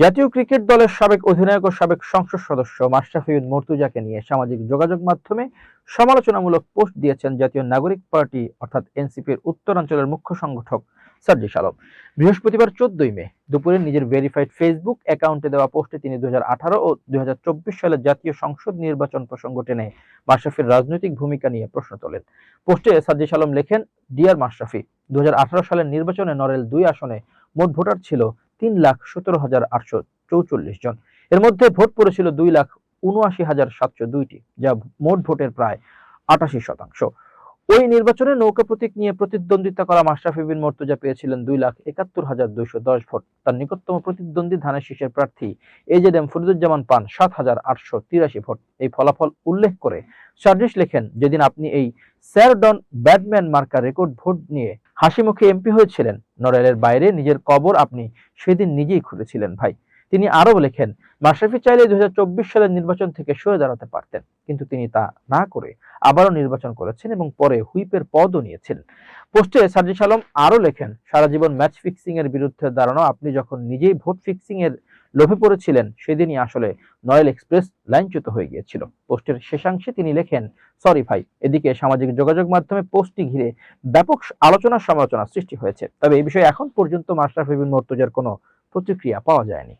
জাতীয় ক্রিকেট দলের সাবেক অধিনায়ক ও সাবেক সংসদ সদস্য মাশরাফি বিন মুর্তজাকে নিয়ে সামাজিক যোগাযোগ মাধ্যমে সমালোচনামূলক পোস্ট দিয়েছেন জাতীয় নাগরিক পার্টি অর্থাৎ এনসিপির উত্তরাঞ্চলের মুখ্য সংগঠক সার্জিস আলম। বৃহস্পতিবার 14 মে দুপুরে নিজের ভেরিফাইড ফেসবুক অ্যাকাউন্টে দেওয়া পোস্টে তিনি 2018 ও 2024 সালের জাতীয় সংসদ নির্বাচন প্রসঙ্গ টেনে মাশরাফির রাজনৈতিক ভূমিকা নিয়ে প্রশ্ন তোলেন। পোস্টে সার্জিস আলম লেখেন, ডিয়ার মাশরাফি, 2018 সালের নির্বাচনে নড়েল 2 আসনে মোট ভোটার ছিল 3,17,844 জন। এর মধ্যে ভোট পড়েছিল 2,79,702টি, যা মোট ভোটের প্রায় 88%। ওই নির্বাচনে নৌকা প্রতীক নিয়ে প্রতিদ্বন্দ্বিতা করা মাশরাফি বিন মুর্তজা পেয়েছিলেন 2,71,210 ভোট। তার নিকটতম প্রতিদ্বন্দ্বী ধানের শীষের প্রার্থী এজেডএম ফরিদুজ্জামান পান 7,883 ভোট। এই ফলাফল উল্লেখ করে সার্জিস লেখেন, যেদিন আপনি এই স্যারডন ব্যাটম্যান মার্কা রেকর্ড ভোট নিয়ে হাসিমুখে এমপি হয়েছিলেন, নড়াইলের বাইরে নিজের কবর আপনি সেদিন নিজেই খুঁড়েছিলেন ভাই। তিনি আরো লেখেন, মাশরাফি চাইলে 2024 সালের নির্বাচন থেকে সরে দাঁড়াতে পারতেন, কিন্তু তিনি তা না করে আবারও নির্বাচন করেছেন এবং পরে হুইপের পদও নিয়েছেন। পোস্টে সার্জিস আলম আরো লেখেন, সারা জীবন ম্যাচ ফিক্সিং এর বিরুদ্ধে দাঁড়ানো আপনি যখন নিজেই ভোট ফিক্সিং এর লোভে পড়েছিলেন, সেদিনই আসলে নয়েল এক্সপ্রেস লাইনচ্যুত হয়ে গিয়েছিল। পোস্টের শেষাংশে তিনি লেখেন, সরি ভাই। এদিকে সামাজিক যোগাযোগ মাধ্যমে পোস্টটি ঘিরে ব্যাপক আলোচনা সমালোচনা সৃষ্টি হয়েছে। তবে এই বিষয়ে এখন পর্যন্ত মাশরাফি বিন মুর্তজার কোনো প্রতিক্রিয়া পাওয়া যায়নি।